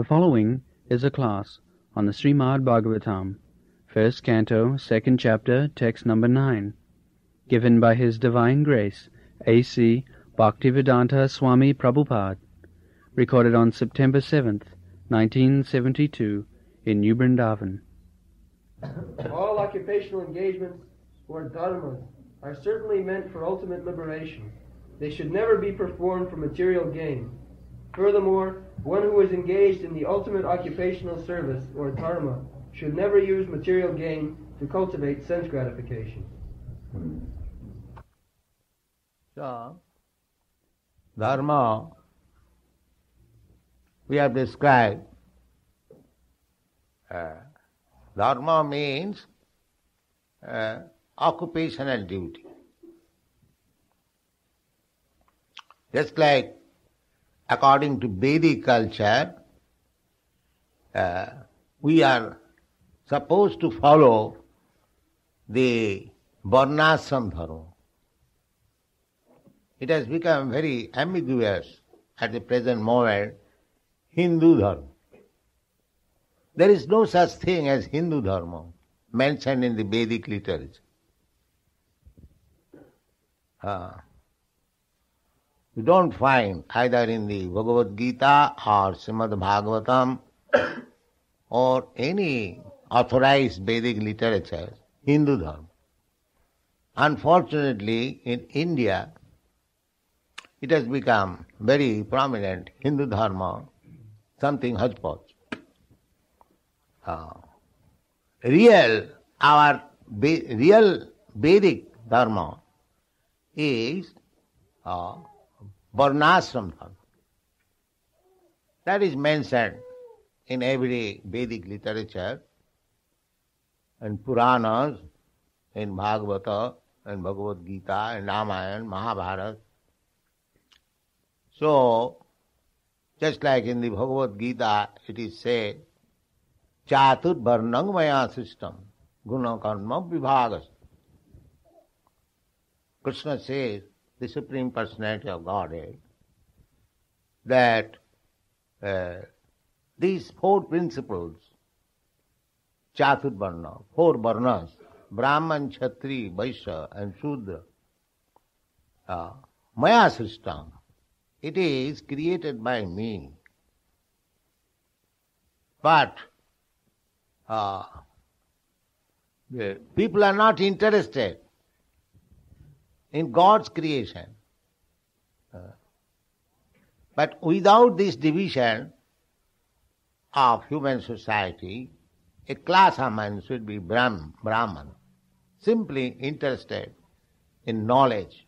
The following is a class on the Srimad Bhagavatam, first canto, second chapter, text number 9, given by His Divine Grace, A.C. Bhaktivedanta Swami Prabhupada, recorded on September 7th, 1972, in New Vrindavan. All occupational engagements or dharmas are certainly meant for ultimate liberation. They should never be performed for material gain. Furthermore, one who is engaged in the ultimate occupational service or dharma should never use material gain to cultivate sense gratification. So, dharma, we have described. Dharma means occupational duty. Just like according to Vedic culture, we are supposed to follow the varnashram dharma. It has become very ambiguous at the present moment, Hindu dharma. There is no such thing as Hindu dharma mentioned in the Vedic literature. You don't find either in the Bhagavad Gita or Srimad Bhagavatam or any authorized Vedic literature Hindu dharma. Unfortunately, in India, it has become very prominent, Hindu dharma, something hodgepodge. Our real Vedic dharma is varnashram dharma. That is mentioned in every Vedic literature, in Puranas, in Bhagavata, in Bhagavad Gita, in Ramayana, Mahabharata. So, just like in the Bhagavad Gita, it is said, Chatur varnang maya system, guna karma vibhagas. Krishna says, the Supreme Personality of Godhead, that these four principles, Chatur varna, four varnas, Brahman, Kshatri, Vaishya and Shudra, maya system, it is created by me. But people are not interested in God's creation. But without this division of human society, a class of men should be Brahman, simply interested in knowledge.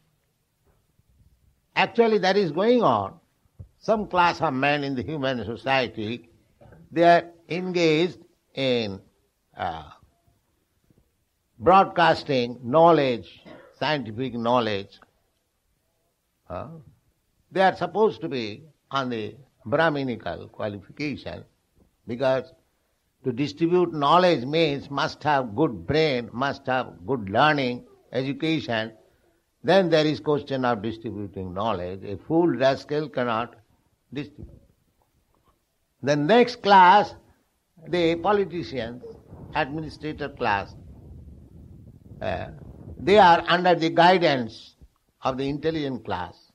Actually, that is going on. Some class of men in the human society, they are engaged in broadcasting knowledge, scientific knowledge. They are supposed to be on the Brahminical qualification, because to distribute knowledge means must have good brain, must have good learning, education. Then there is question of distributing knowledge. A fool rascal cannot distribute. The next class, the politicians, administrator class, they are under the guidance of the intelligent class.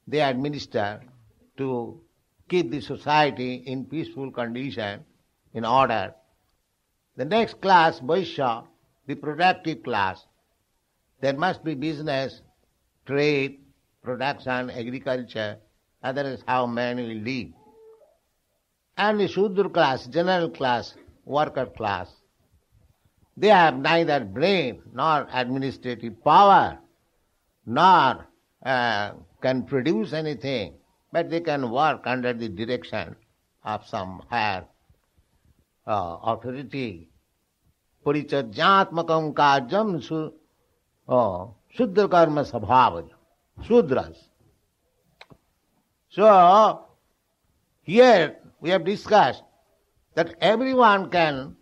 They administer to keep the society in peaceful condition, in order. The next class, Vaishya, the productive class, there must be business, trade, production, agriculture, otherwise how man will live. And the Shudra class, general class, worker class, they have neither brain nor administrative power, nor can produce anything, but they can work under the direction of some higher authority. Parichajyatmakam kajam Shudra karma sabhavajam. Shudras. So, here we have discussed that everyone can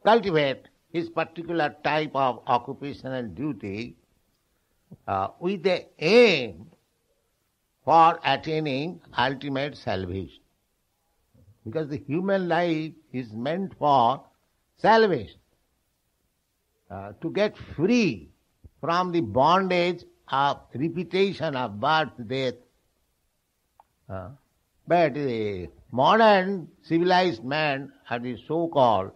cultivate his particular type of occupational duty with the aim for attaining ultimate salvation. Because the human life is meant for salvation, to get free from the bondage of repetition of birth, death. But the modern civilized man, or the so-called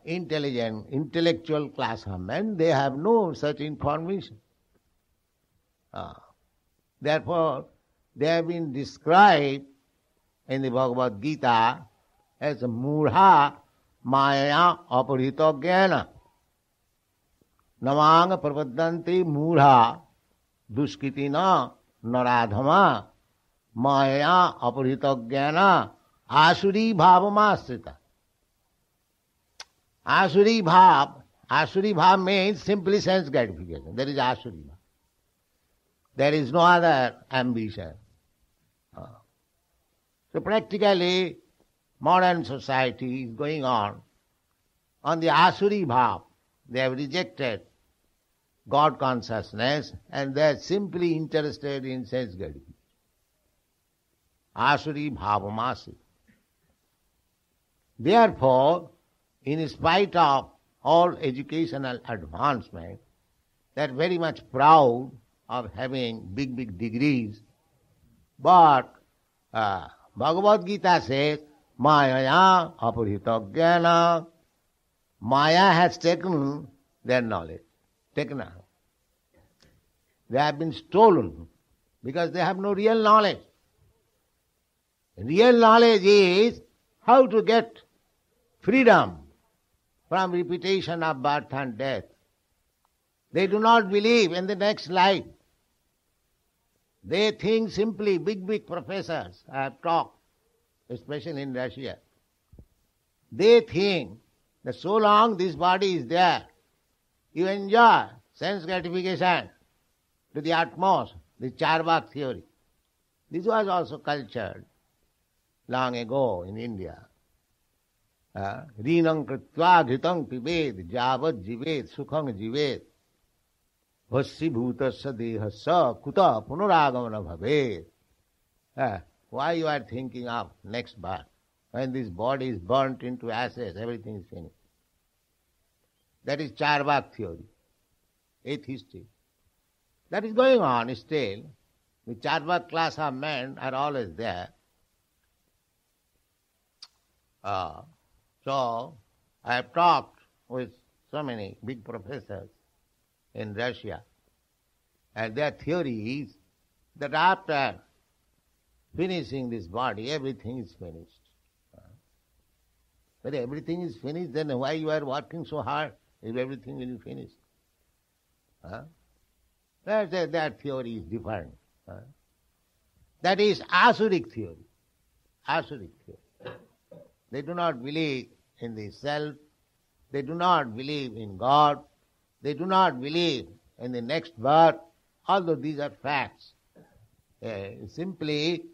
intelligent, intellectual class of men, they have no such information. Therefore, they have been described in the Bhagavad Gita as murha maya aparito jnana. Namanga prapadanti murha duskitina naradhama maya aparito jnana asuri bhavamasrita. Asuri bhav means simply sense gratification. That is asuri bhav. There is no other ambition. So practically, modern society is going on the asuri bhav. They have rejected God consciousness and they are simply interested in sense gratification. Asuri bhavamasi. Therefore, in spite of all educational advancement, they are very much proud of having big degrees. But Bhagavad Gita says, Maya apurita jnana. Maya has taken their knowledge, taken out. They have been stolen because they have no real knowledge. Real knowledge is how to get freedom from repetition of birth and death. They do not believe in the next life. They think simply, big professors I have talked, especially in Russia. They think that so long this body is there, you enjoy sense gratification to the utmost, the Charvak theory. This was also cultured long ago in India. Rinam kritva ghritam pibed javat jivet sukham jivet vassi bhutasya dehasya kuta punaragamana bhaved. Why you are thinking of next birth? When this body is burnt into ashes, everything is finished. That is Charvak theory, atheistic. That is going on still. The Charvak class of men are always there. So, I have talked with so many big professors in Russia, and their theory is that after finishing this body, everything is finished. But everything is finished, then why you are working so hard if everything will be finished? That theory is different. That is Asuric theory. Asuric theory. They do not believe in the self. They do not believe in God. They do not believe in the next birth, although these are facts. Simply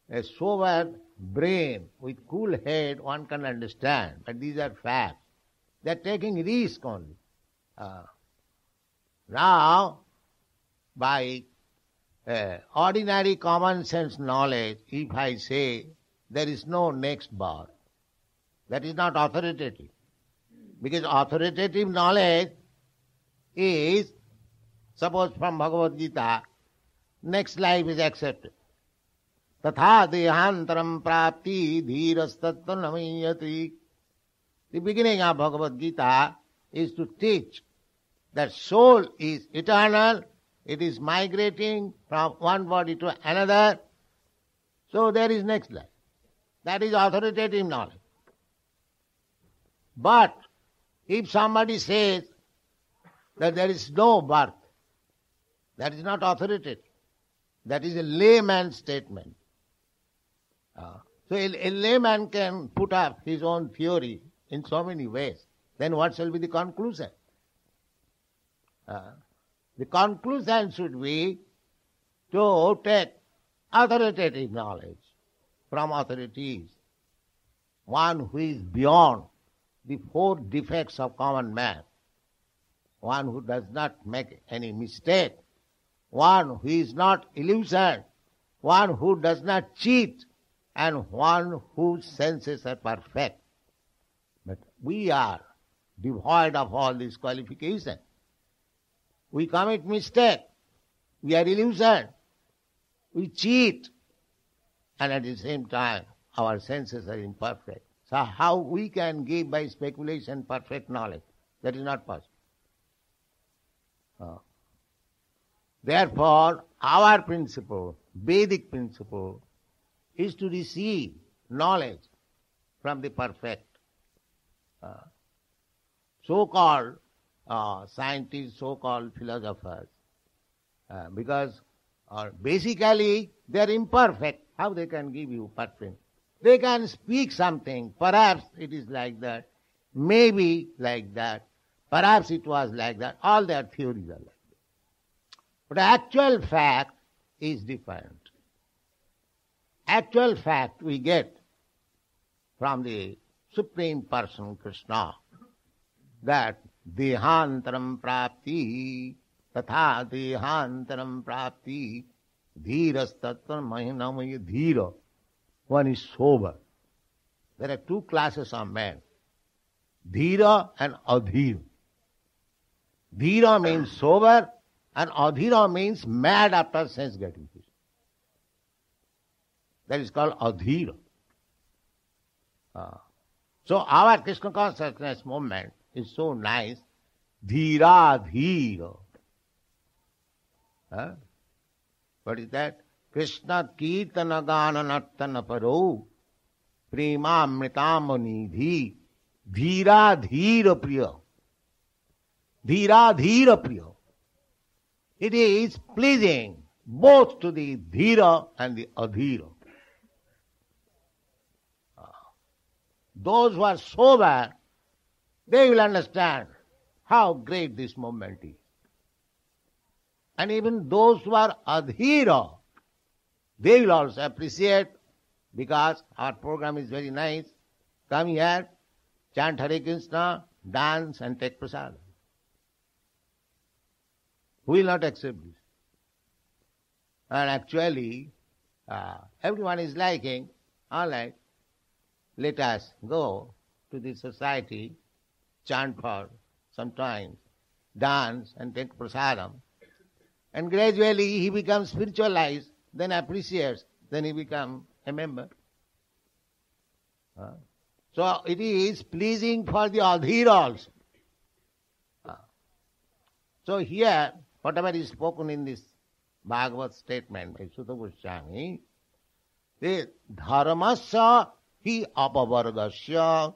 a sober brain with cool head one can understand, but these are facts. They are taking risk only. Now, by ordinary common sense knowledge, if I say there is no next birth, that is not authoritative. Because authoritative knowledge is, suppose from Bhagavad Gita, next life is accepted. Tatha dehantaram prapti dhirastattva namayati. The beginning of Bhagavad Gita is to teach that soul is eternal, it is migrating from one body to another, so there is next life. That is authoritative knowledge. But if somebody says that there is no birth, that is not authoritative. That is a layman's statement. So a layman can put up his own theory in so many ways. Then what shall be the conclusion? The conclusion should be to take authoritative knowledge from authorities, one who is beyond the four defects of common man, one who does not make any mistake, one who is not illusioned one who does not cheat, and one whose senses are perfect. But we are devoid of all these qualifications. We commit mistake, we are illusioned, we cheat, and at the same time our senses are imperfect. So how we can give by speculation perfect knowledge? That is not possible. Therefore, our principle, Vedic principle, is to receive knowledge from the perfect. So-called scientists, so-called philosophers, because basically they are imperfect. How they can give you perfect? They can speak something, perhaps it is like that, maybe like that, perhaps it was like that, all their theories are like that. But actual fact is different. Actual fact we get from the Supreme Person, Krishna, that dehantaram prapti, tatha dehantaram prapti, dhiras tattva mahinamaya dhira. One is sober. There are two classes of men, dhira and adhira. Dhira means sober, and adhira means mad after sense gratification. That is called adhira. So our Krishna consciousness movement is so nice. Dhira dhira. What is that? Krishna kirtana gana nartana paro prema amritam nidhi dhira dhira priya. Dhira dhira priya. It is pleasing both to the dhira and the adhira. Those who are sober, they will understand how great this movement is. And even those who are adhira, they will also appreciate, because our program is very nice. Come here, chant Hare Krishna, dance and take prasad. Who will not accept this? And actually, everyone is liking, all right, let us go to the society, chant for some time, dance and take prasadam. And gradually he becomes spiritualized, then appreciates, then he becomes a member. So it is pleasing for the adhira also. So here, whatever is spoken in this Bhagavad statement by Sutta Goswami, the dharmasya hi apavargasya.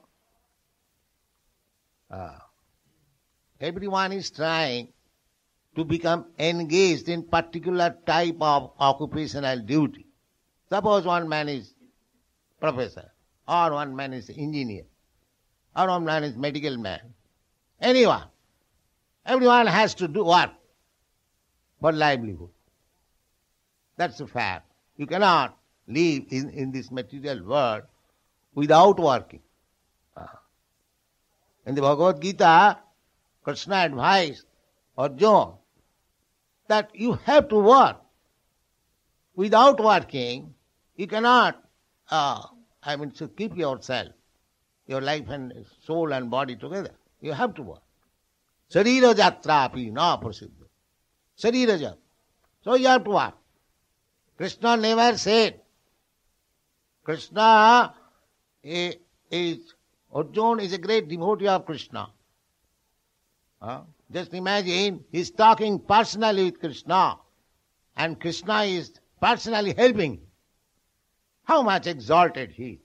Everyone is trying to become engaged in particular type of occupational duty. Suppose one man is professor, or one man is engineer, or one man is medical man. Anyone. Everyone has to do work for livelihood. That's a fact. You cannot live in this material world without working. In the Bhagavad Gita, Krishna advised Arjuna that you have to work. Without working, you cannot, so keep yourself, your life and soul and body together. You have to work. Sarira jatrapi na prasiddha. Sarira jat. So you have to work. Krishna never said. Krishna Arjuna is a great devotee of Krishna. Just imagine, he is talking personally with Krishna, and Krishna is personally helping him. How much exalted he is.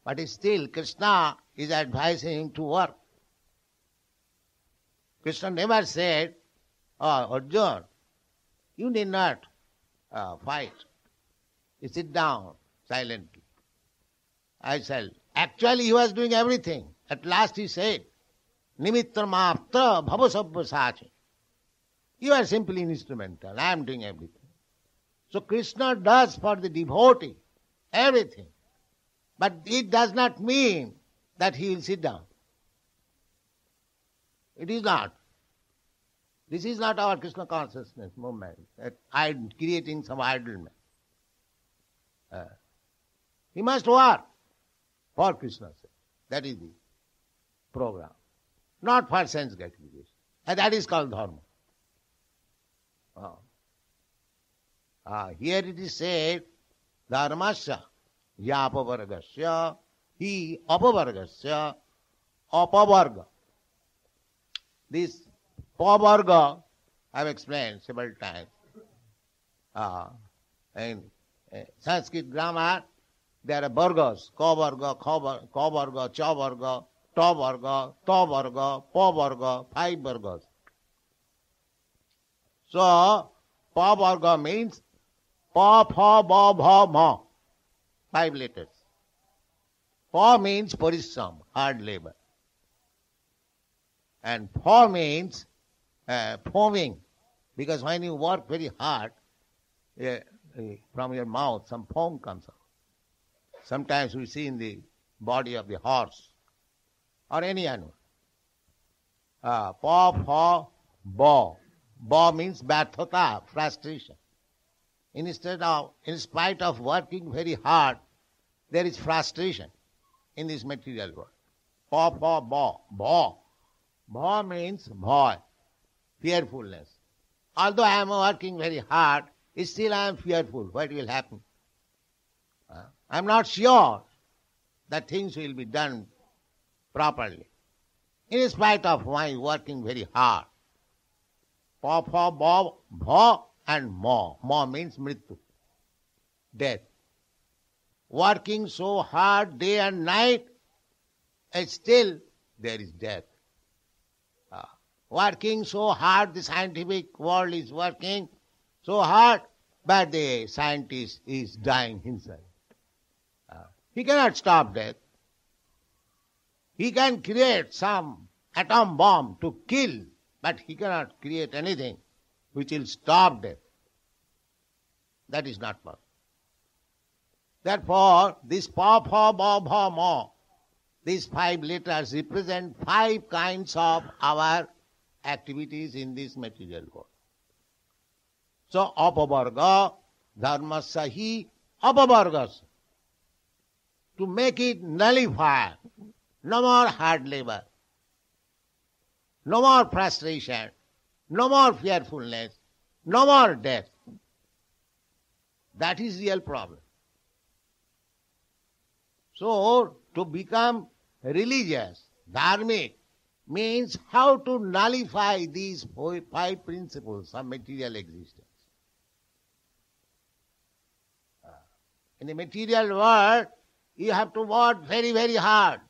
But still, Krishna is advising him to work. Krishna never said, Arjuna, you need not fight. You sit down silently. I shall. Actually, he was doing everything. At last he said, Nimittra maptra bhavasabha sachi. You are simply instrumental. I am doing everything. So Krishna does for the devotee everything. But it does not mean that he will sit down. It is not. This is not our Krishna consciousness movement, that creating some idleness. He must work for Krishna's sake. That is the program. Not for sense gratification. And that is called dharma. Here it is said, dharmasya yapavargasya hi apavargasya apavarga. This pavarga I have explained several times. In Sanskrit grammar, there are vargas, ka-varga, ka-varga, cha-varga, ta-varga, ta-varga, pa-varga, 5 vargas. So, pa-varga means pa, pha, ba, bha, ma. 5 letters. Pa means parishram, hard labor. And pha means foaming, because when you work very hard, from your mouth some foam comes out. Sometimes we see in the body of the horse or any animal. Pa, pha, ba. Ba means bathata, frustration. In spite of working very hard, there is frustration in this material world. Pa, pha, ba. Ba. Ba means bhoy, fearfulness. Although I am working very hard, still I am fearful. What will happen? I am not sure that things will be done properly. In spite of my working very hard. Pa, pha, ba, bha and ma. Ma means mrityu, death. Working so hard day and night, and still there is death. Working so hard, the scientific world is working so hard, but the scientist is dying himself. He cannot stop death. He can create some atom bomb to kill, but he cannot create anything which will stop death. That is not possible. Therefore, this pa, pha, ba, bha, ma, these 5 letters represent 5 kinds of our activities in this material world. So, apavarga, dharmasya hi apavargas. To make it nullify, no more hard labor, no more frustration, no more fearfulness, no more death. That is real problem. So, to become religious, dharmic, means how to nullify these 5 principles of material existence. In the material world, you have to work very, very hard.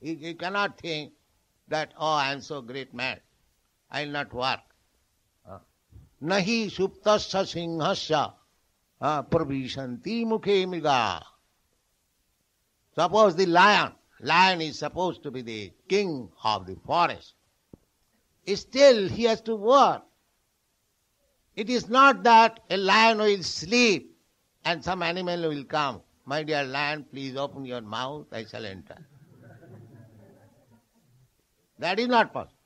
You cannot think that, oh, I am so great man, I will not work. Nahi suptasya singhasya pravishanti mukhe mriga. Suppose the lion is supposed to be the king of the forest. Still he has to work. It is not that a lion will sleep and some animal will come. My dear lion, please open your mouth, I shall enter. That is not possible.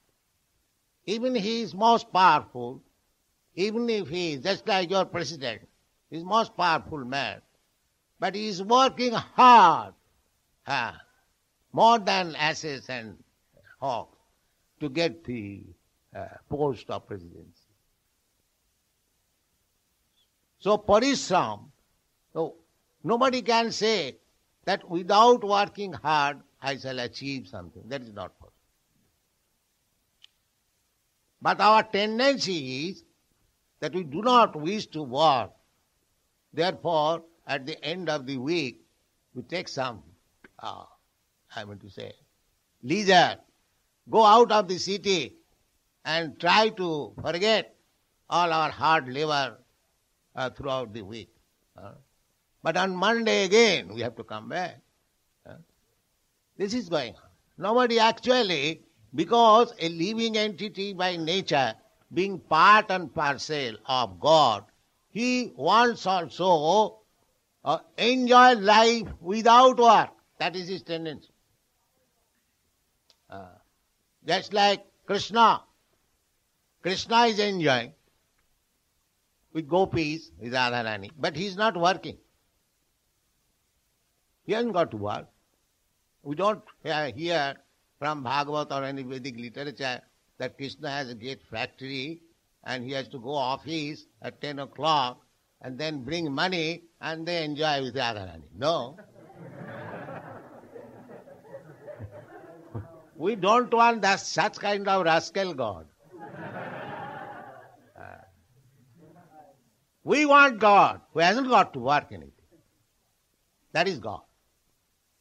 Even he is most powerful, even if he is just like your president, he is most powerful man, but he is working hard, more than asses and hawks, to get the post of presidency. So parishram, so nobody can say that without working hard I shall achieve something. That is not possible. But our tendency is that we do not wish to work. Therefore, at the end of the week, we take some, leisure, go out of the city and try to forget all our hard labor throughout the week. But on Monday again, we have to come back. This is going on. Nobody actually, because a living entity by nature, being part and parcel of God, he wants also enjoy life without work. That is his tendency. Just like Krishna, Krishna is enjoying with gopis, with Radharani, but he is not working. He hasn't got to work. We don't hear from Bhagavad or any Vedic literature that Krishna has a great factory and he has to go office at 10 o'clock and then bring money and they enjoy with Radharani. No. We don't want that such kind of rascal God. We want God who hasn't got to work anything. That is God.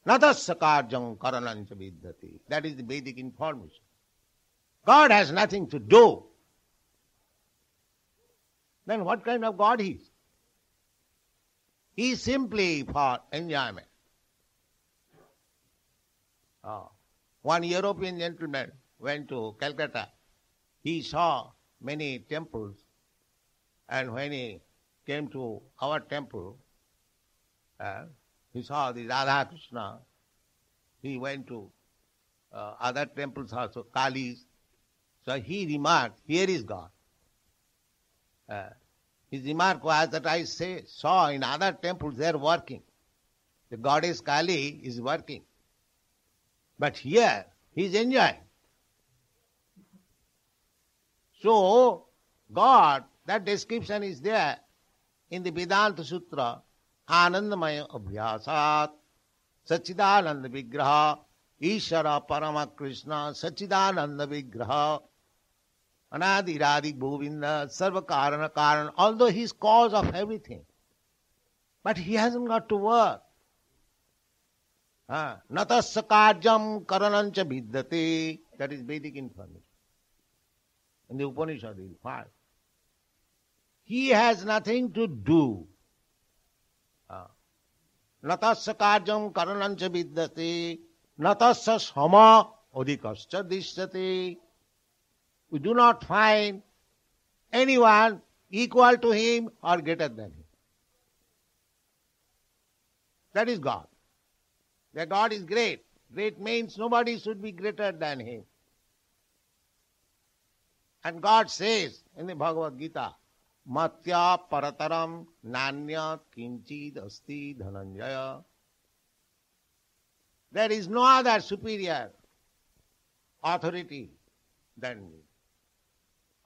Natasya karjam karanancha vidyati. That is the Vedic information. God has nothing to do. Then what kind of God he is? He is simply for enjoyment. One European gentleman went to Calcutta. He saw many temples, and when he came to our temple, he saw the Radha Krishna. He went to other temples also, Kali's. So he remarked, here is God. His remark was that I saw in other temples they are working. The goddess Kali is working. But here he is enjoying. So God, that description is there in the Vedanta Sutra, Anandamaya Abhyasat, Sachidananda Vigraha, Ishara Parama Krishna, Sachidananda Vigraha, Anadi Radhi Govinda, Sarva Karana Karan, although he is cause of everything. But he hasn't got to work. Natasya karjam karanancha vidyate. That is Vedic information. In the Upanishad you will find. He has nothing to do. Natasya karjam karanancha vidyate. Natasya sama adhikascha dishyate. We do not find anyone equal to him or greater than him. That is God. That God is great. Great means nobody should be greater than him. And God says in the Bhagavad Gita, Matya parataram nanya kinchid asti dhananjaya. There is no other superior authority than me.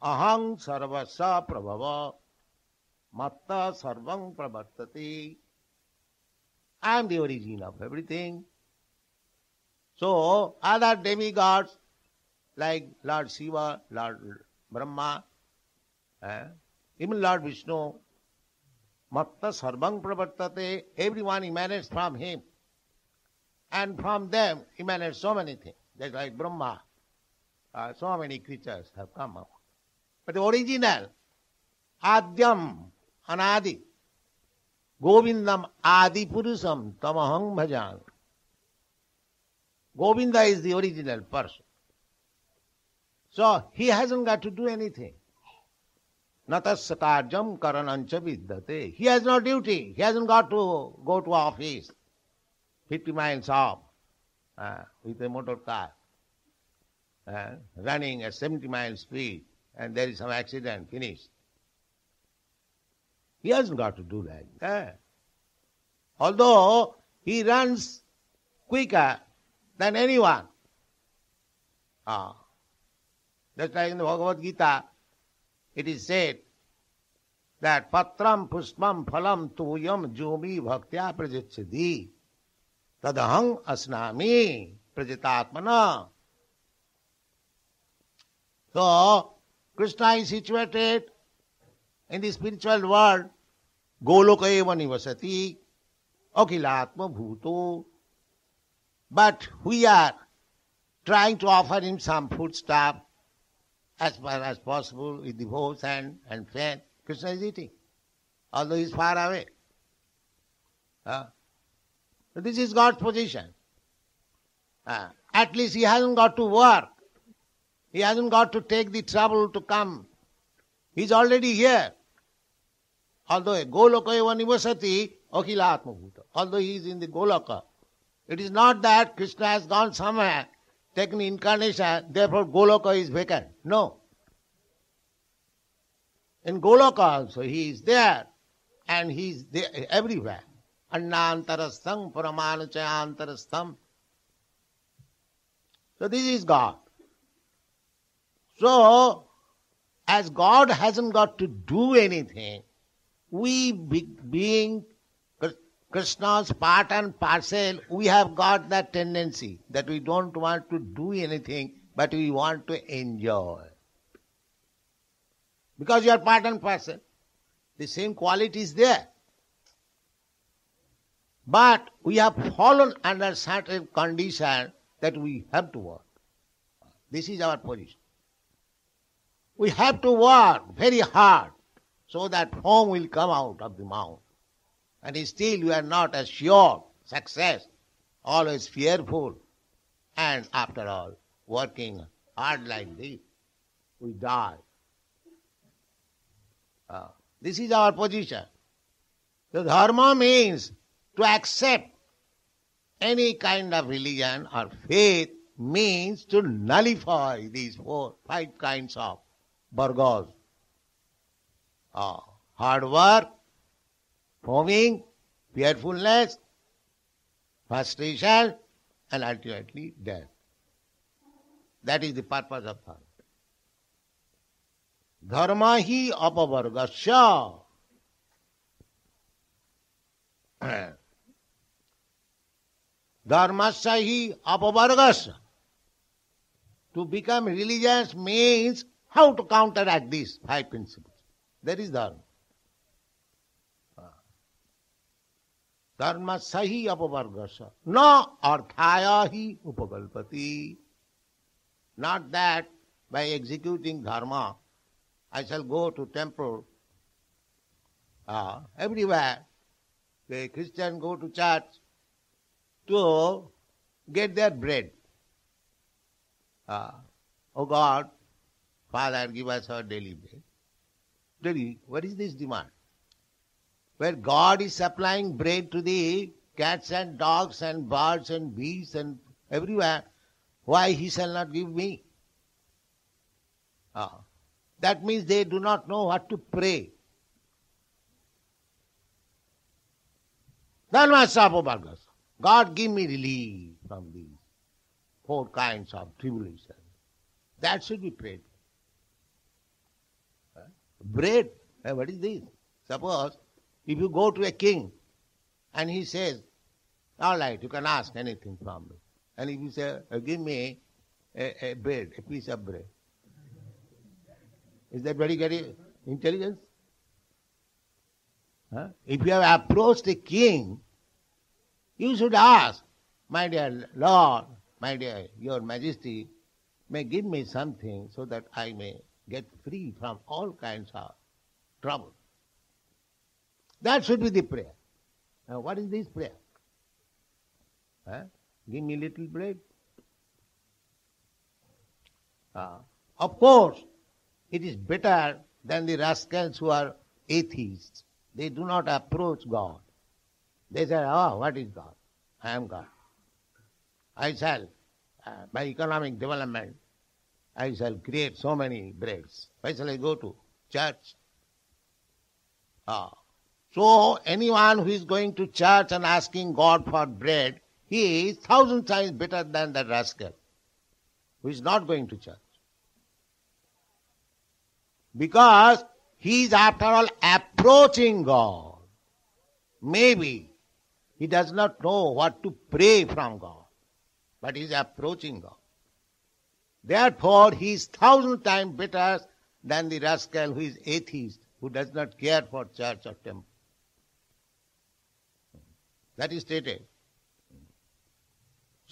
Aham sarvasya prabhava matta sarvam pravartati. I am the origin of everything. So, other demigods like Lord Shiva, Lord Brahma, even Lord Vishnu, Matta Sarvang Pravartate, everyone emanates from him. And from them emanates so many things. Just like Brahma, so many creatures have come up. But the original, Adyam, Anadi, Govindam Adi Purusam Tamahang Bhajan. Govinda is the original person. So he hasn't got to do anything. Natasya karjam karanancha vidyate. He has no duty. He hasn't got to go to office 50 miles off with a motor car running at 70 miles speed and there is some accident, finished. He hasn't got to do that. Although he runs quicker than anyone. Just like in the Bhagavad Gita, it is said that patram puspam phalam tuyam jomi bhaktya prajachadi tadahang asnami prajitatmana. So, Krishna is situated in the spiritual world, Goloka eva nivasati, Akhilatma bhuto. But we are trying to offer him some food stuff as far as possible with devotion and faith. Krishna is eating, although he is far away. So this is God's position. At least he hasn't got to work. He hasn't got to take the trouble to come. He is already here. Although Goloka eva nivasati, Akhila Atma Bhuta. Although he is in the Goloka. It is not that Krishna has gone somewhere, taken incarnation, therefore Goloka is vacant. No. In Goloka also he is there, and he is there everywhere. Annantarastham paramanachayantarastham. So this is God. So, as God hasn't got to do anything, we being Krishna's part and parcel, we have got that tendency that we don't want to do anything, but we want to enjoy. Because you are part and parcel, the same quality is there. But we have fallen under certain condition that we have to work. This is our position. We have to work very hard so that foam will come out of the mouth. And still we are not assured success, always fearful. And after all, working hard like this, we die. This is our position. So dharma means to accept any kind of religion or faith means to nullify these 5 kinds of vargas. Hard work, foaming, fearfulness, frustration, and ultimately death. That is the purpose of dharma. Dharma hi apavargasya. Dharmasya hi apavargasya. To become religious means how to counteract these 5 principles. That is dharma. Dharma sahi apavargasya. Na arthaya hi upakalpati. Not that by executing dharma, I shall go to temple. Everywhere, the Christians go to church to get their bread. Oh God, Father, give us our daily bread. Really, what is this demand? Where God is supplying bread to the cats and dogs and birds and bees and everywhere, why He shall not give me? That means they do not know what to pray. God give me relief from these 4 kinds of tribulation. That should be prayed. Bread, what is this? Suppose if you go to a king and he says, all right, you can ask anything from me. And if you say, give me a bread, a piece of bread. Is that very intelligence? If you have approached a king, you should ask, my dear Lord, my dear Your Majesty, may give me something so that I may get free from all kinds of trouble. That should be the prayer. Now what is this prayer? Give me little bread. Of course, it is better than the rascals who are atheists. They do not approach God. They say, what is God? I am God. I shall, by economic development, I shall create so many breads. Why shall I go to church? So anyone who is going to church and asking God for bread, he is 1,000 times better than that rascal who is not going to church. Because he is after all approaching God. Maybe he does not know what to pray from God, but he is approaching God. Therefore, he is 1,000 times better than the rascal who is atheist, who does not care for church or temple. That is stated.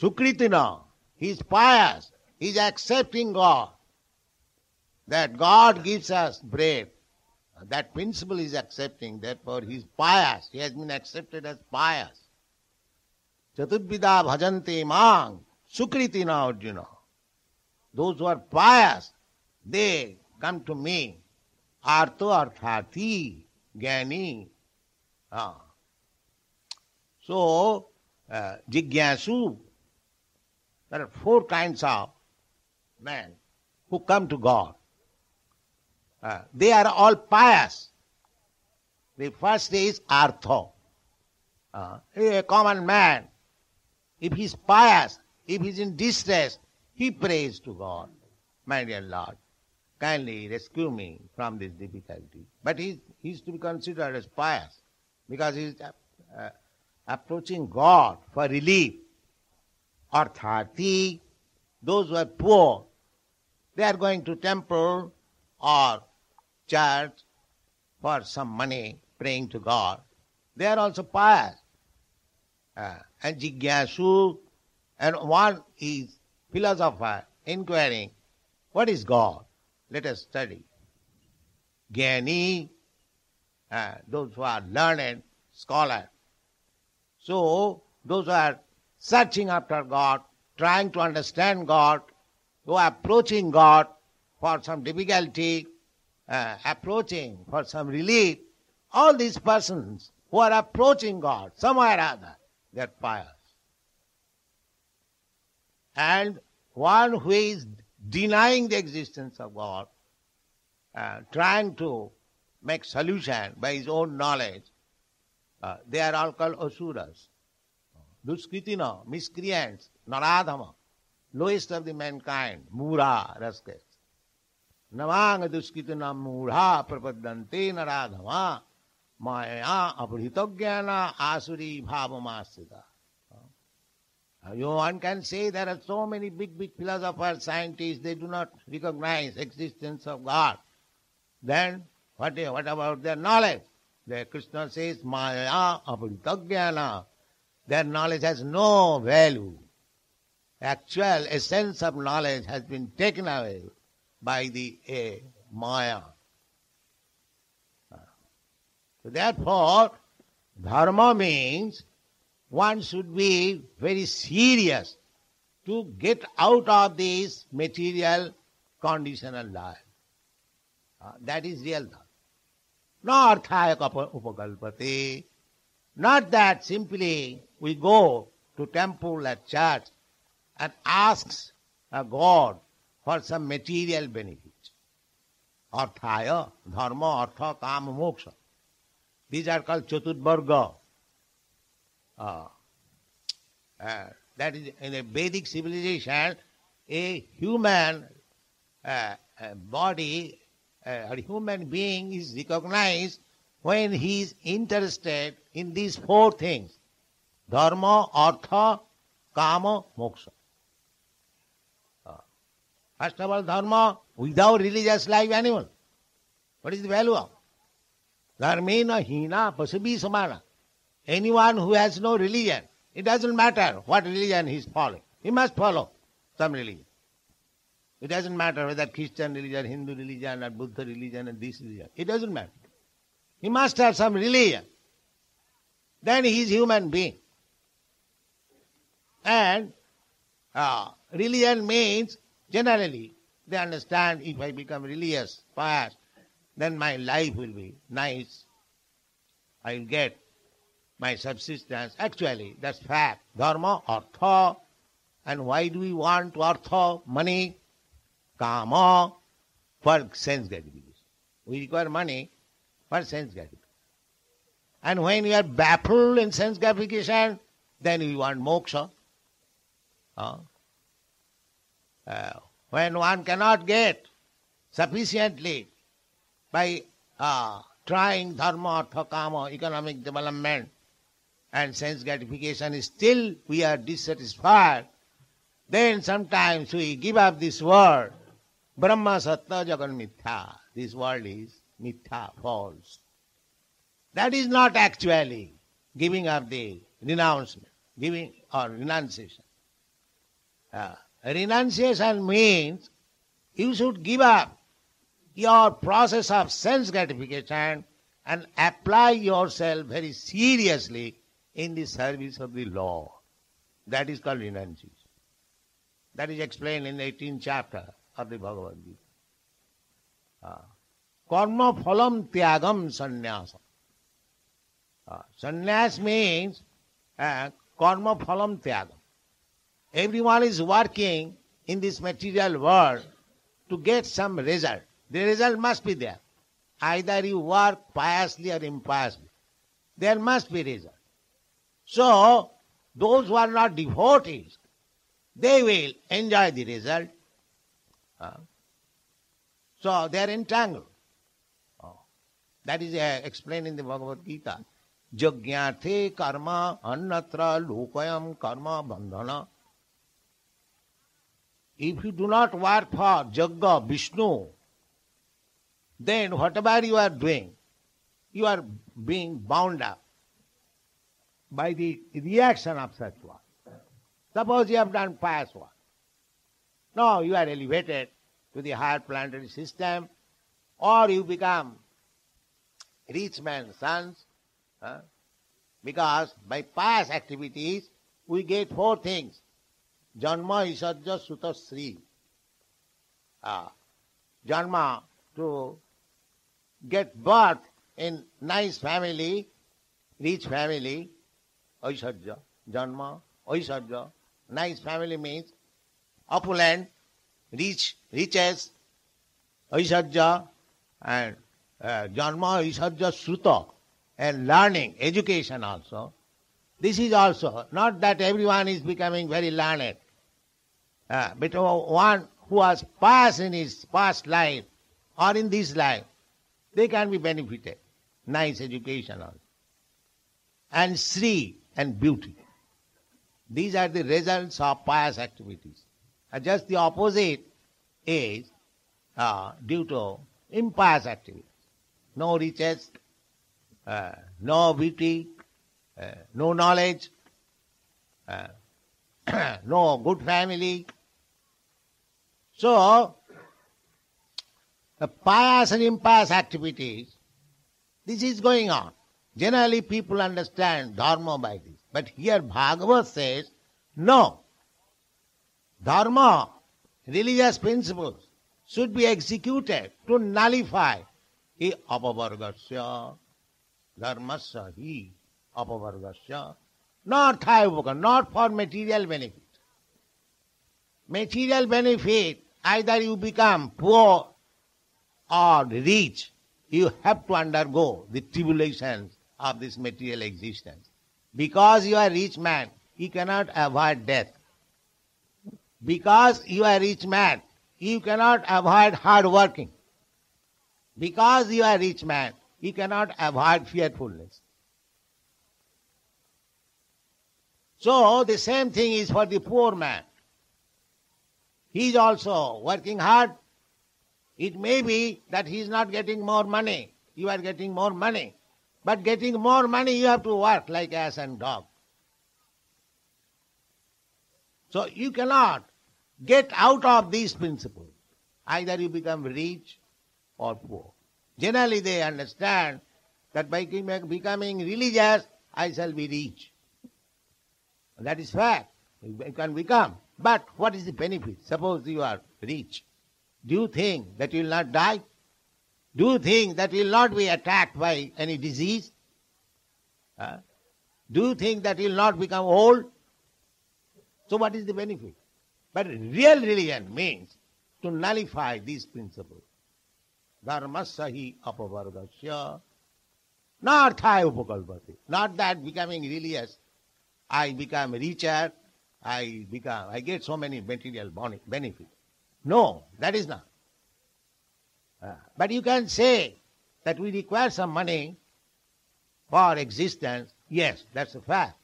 Sukritina, he is pious, he is accepting God. That God gives us bread. That principle is accepting, therefore he is pious. He has been accepted as pious. Chatudvida bhajante mang, sukritina Arjuna. Those who are pious, they come to me. Artho arthati, jnani. So, jigyasu, there are 4 kinds of men who come to God. they are all pious. The first is artho. A common man, if he is pious, if he is in distress, he prays to God, my dear Lord, kindly rescue me from this difficulty. But he is to be considered as pious because he is approaching God for relief. Arthati, those who are poor, they are going to temple or church for some money, praying to God. They are also pious. And jigyasu, and one is philosopher inquiring, what is God? Let us study. Jnani, those who are learned, scholars. So, those who are searching after God, trying to understand God, who are approaching God for some difficulty, approaching for some relief, all these persons who are approaching God somewhere or other, they are pious. And one who is denying the existence of God, trying to make solution by his own knowledge, they are all called asuras. Duskritina, miscreants, naradhama, lowest of the mankind, mura, rascals. Namang duskritina mura prapadante naradhama, maya abhritagyana asuri bhavamasita. One can say there are so many big philosophers, scientists, they do not recognize existence of God. Then what about their knowledge? The Krishna says, maya abhritagyana. Their knowledge has no value. Actual essence of knowledge has been taken away by the maya. So therefore, dharma means one should be very serious to get out of this material conditional life. That is real dharma. No arthaya upakalpate. Not that simply we go to temple or church and ask a God for some material benefit. Arthaya, dharma, artha, kama, moksha. These are called chaturvarga. That is, in a Vedic civilization, a human body, a human being is recognized when he is interested in these four things: dharma, artha, kama, moksha. First of all, dharma, without religious life animal. What is the value of? Dharmena hina pasabi samana. Anyone who has no religion, it doesn't matter what religion he is following. He must follow some religion. It doesn't matter whether Christian religion, Hindu religion, or Buddha religion, and this religion. It doesn't matter. He must have some religion. Then he is human being. And religion means, generally, they understand if I become religious, pious, then my life will be nice. I will get my subsistence. Actually, that's fact. Dharma, artha. And why do we want artha? Money, kama, for sense gratification. We require money for sense gratification. And when we are baffled in sense gratification, then we want moksha. When one cannot get sufficiently by trying dharma, artha, kama, economic development, and sense gratification, still we are dissatisfied, then sometimes we give up this world. Brahma sattva jagan mithya. This world is mithya, false. That is not actually giving up the renouncement, giving or renunciation. Renunciation means you should give up your process of sense gratification and apply yourself very seriously in the service of the law. That is called renunciation. That is explained in the 18th chapter of the Bhagavad Gita. Karma phalam tyagam sannyasa. Sannyas means karma phalam tyagam. Everyone is working in this material world to get some result. The result must be there. Either you work piously or impiously. There must be result. So, those who are not devotees, they will enjoy the result. So, they are entangled. That is explained in the Bhagavad Gita. Jagyathe karma annatra lokayam karma bandhana. If you do not work for Jagga, Vishnu, then whatever you are doing, you are being bound up by the reaction of such work. Suppose you have done pious work. Now you are elevated to the higher planetary system, or you become rich man's sons, because by pious activities we get four things. Janma, Isajja, Suta, Sri. Janma, to get birth in nice family, rich family, Aisajja. Janma, Aisajja. Nice family means opulent, riches, Aisajja, and Janma, Aisajja, Sruta, and learning, education also. This is also, not that everyone is becoming very learned, but one who was pious in his past life or in this life, they can be benefited. Nice education also. And Sri and beauty. These are the results of pious activities. Just the opposite is due to impious activities. No riches, no beauty, no knowledge, no good family. So, the pious and impious activities, this is going on. Generally people understand dharma by this. But here Bhagavad says, no. Dharma, religious principles, should be executed to nullify hi apavargasya, dharmasya hi apavargasya, not for material benefit. Material benefit, either you become poor or rich, you have to undergo the tribulations of this material existence. Because you are a rich man, you cannot avoid death. Because you are a rich man, you cannot avoid hard working. Because you are a rich man, you cannot avoid fearfulness. So the same thing is for the poor man. He is also working hard. It may be that he is not getting more money. You are getting more money. But getting more money, you have to work like ass and dog. So you cannot get out of these principles. Either you become rich or poor. Generally they understand that by becoming religious, I shall be rich. That is fact. You can become. But what is the benefit? Suppose you are rich. Do you think that you will not die? Do you think that you will not be attacked by any disease? Do you think that you will not become old? So what is the benefit? But real religion means to nullify these principles. Dharmasya hi apavargasya narthaya upakalpati. Not that becoming religious, I become richer, I get so many material benefits. No, that is not. But you can say that we require some money for existence. Yes, that's a fact.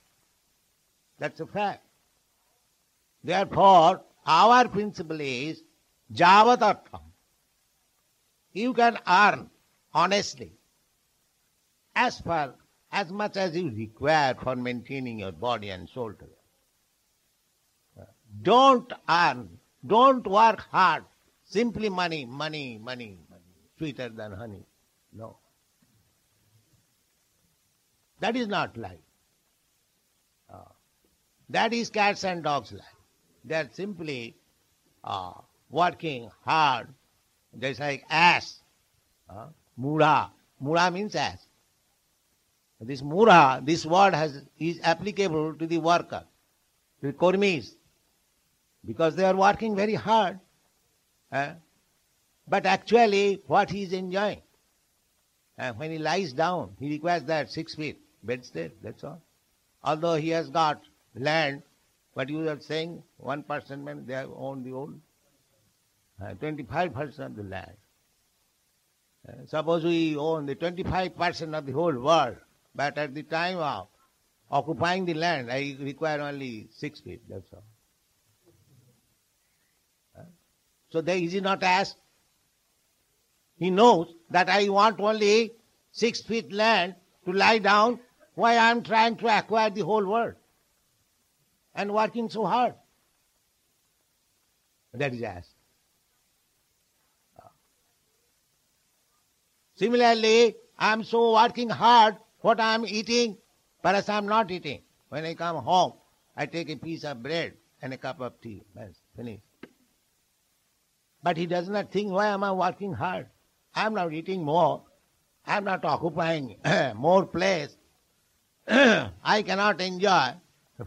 That's a fact. Therefore, our principle is javatartham. You can earn honestly as much as you require for maintaining your body and soul together. Don't work hard. Simply money, sweeter than honey. No. That is not life. That is cats and dogs' life. They are simply working hard, just like ass. Mura. Mura means ass. This mura, this word is applicable to the worker, to the kurmis, because they are working very hard. But actually, what he is enjoying? When he lies down, he requires that 6 feet bedstead, that's all. Although he has got land, but you are saying 1% man, they have owned the whole 25% of the land. Suppose we own the 25% of the whole world, but at the time of occupying the land, I require only 6 feet, that's all. So there is he not asked? He knows that I want only 6 feet land to lie down, why I am trying to acquire the whole world and working so hard. That is asked. Similarly, I am so working hard, what I am eating, perhaps I am not eating. When I come home, I take a piece of bread and a cup of tea. That's finished. But he does not think, why am I working hard? I am not eating more. I am not occupying more place. I cannot enjoy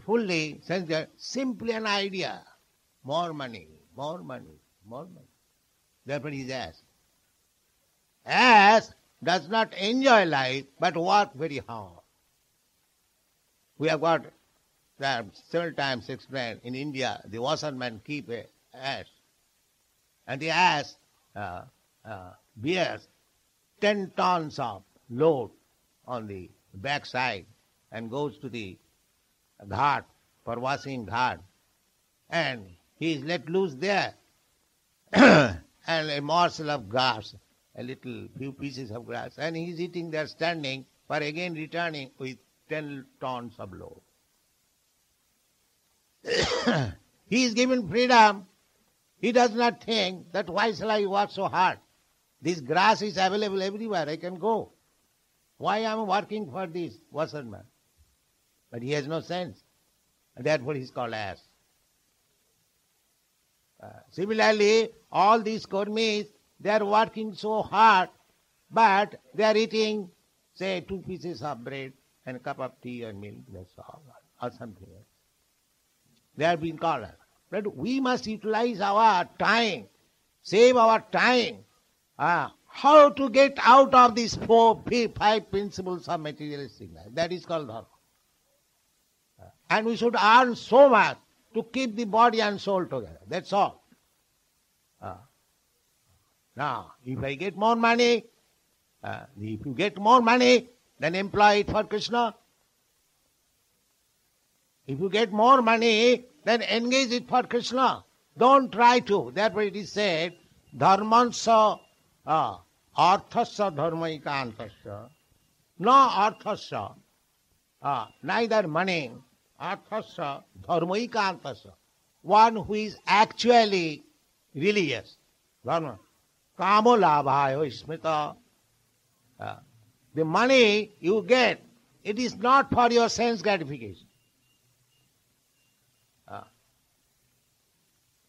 fully, since there simply an idea. More money, more money, more money. Therefore he is asked. As does not enjoy life, but work very hard. We have got several times explained in India, the washermen keep a ass. And the ass bears 10 tons of load on the backside and goes to the ghat for washing ghat. And he is let loose there. And a morsel of grass, a little few pieces of grass, and he is eating there standing for again returning with 10 tons of load. He is given freedom. He does not think that why shall I work so hard? This grass is available everywhere, I can go. Why am I working for this washerman? But he has no sense. And therefore he is called ass. Similarly, all these kurmis, they are working so hard, but they are eating, say, 2 pieces of bread and a cup of tea or milk, that's all, or something else. They are being called. But we must utilize our time, save our time. How to get out of these 5 principles of materialistic life. That is called dharma. And we should earn so much to keep the body and soul together. That's all. Now, if I get more money, if you get more money, then employ it for Krishna. If you get more money, then engage it for Krishna. Don't try to. Therefore it is said, dharmansa arthasya dharmaikantasya. No arthasya, neither money, arthasya dharmaikantasya. One who is actually religious. Dharma. Kamo labhayo smita. The money you get, it is not for your sense gratification.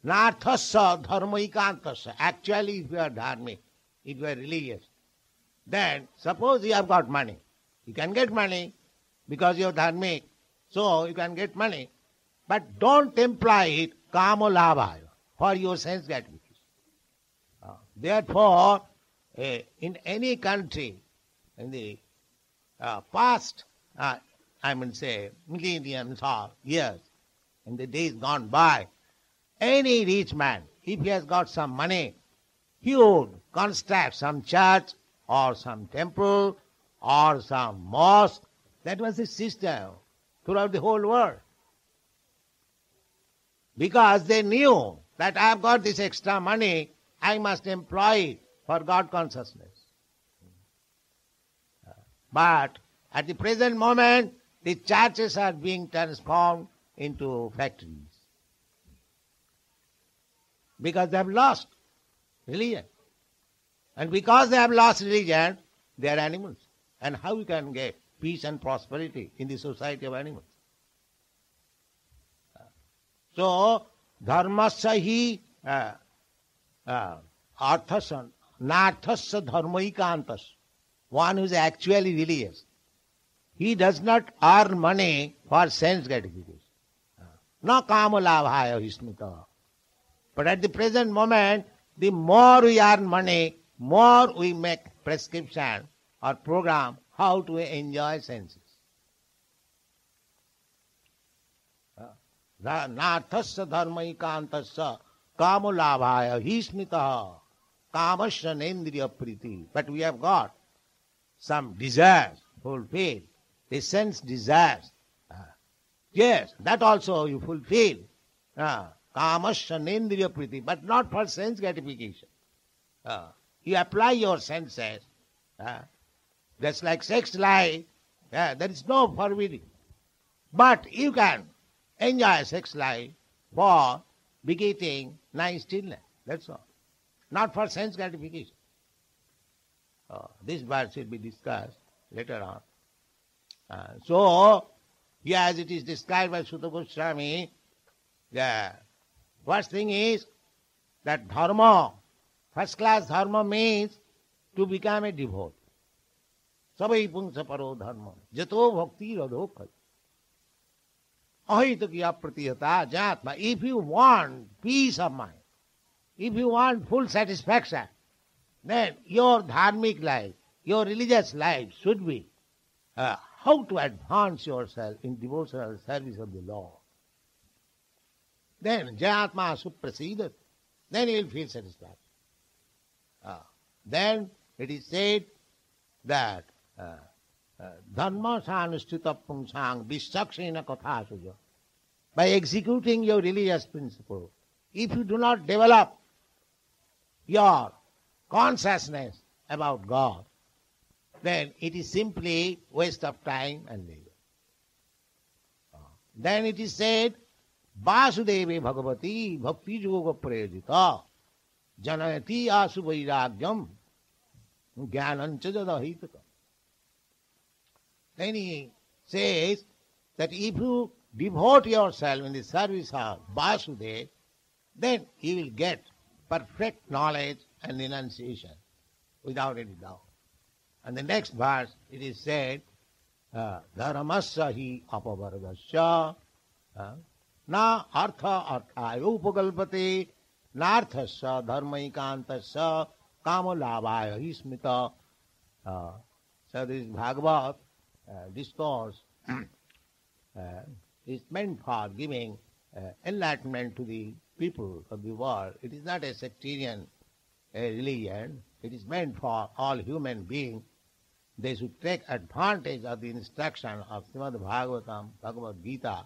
Narthasya dharmaikantasya. Actually, if you are dharmic, if you are religious, then suppose you have got money. You can get money because you are dharmic, so you can get money. But don't employ it kamo labhayo, for your sense gratification. Therefore, in any country, in the past, millenniums or years, in the days gone by, any rich man, if he has got some money, he would construct some church or some temple or some mosque. That was the system throughout the whole world. Because they knew that I have got this extra money, I must employ it for God consciousness. But at the present moment, the churches are being transformed into factories. Because they have lost religion. And because they have lost religion, they are animals. And how you can get peace and prosperity in the society of animals? So, dharmasya hi arthasya, narthasya dharmaikantasya. One who is actually religious. He does not earn money for sense gratification. No kama labhaya hismita. But at the present moment, the more we earn money, more we make prescription or program how to enjoy senses. Narthasya dharmaikantasya kamulabhaya hismitaha kamasya nendriya priti. But we have got some desires fulfilled, the sense desires. Yes, that also you fulfill. Kamasya nendriya priti, but not for sense gratification. You apply your senses. Just like sex life, there is no forbidding. But you can enjoy sex life for begetting nice children. That's all. Not for sense gratification. This verse will be discussed later on. So, here as it is described by Sutta Goswami, the first thing is that dharma, first class dharma means to become a devotee. Sabai pungsa paro dharma, jato bhakti radho. If you want peace of mind, if you want full satisfaction, then your dharmic life, your religious life should be how to advance yourself in devotional service of the Lord. Then Jayatma suprasidat, then you will feel satisfaction. Then it is said that dharma sanustita pungsang visakshena kathasuja. By executing your religious principle, if you do not develop your consciousness about God, then it is simply waste of time and labor. Then it is said, Vasudeve Bhagavati Bhakti Yoga Prayajita Janayati Asu Vairagyam Jnanancha Jadahitaka. Then he says that if you devote yourself in the service of Vasudeva, then you will get perfect knowledge and renunciation without any doubt. And the next verse, it is said, Dharmasya hi apavardasya na artha arthayo upagalpate narthasya dharmaikantasya kamalabhaya hismita. So this Bhagavad discourse is meant for giving enlightenment to the people of the world. It is not a sectarian religion. It is meant for all human beings. They should take advantage of the instruction of Srimad Bhagavatam, Bhagavad Gita,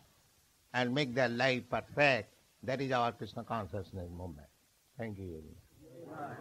and make their life perfect. That is our Krishna consciousness movement. Thank you very much.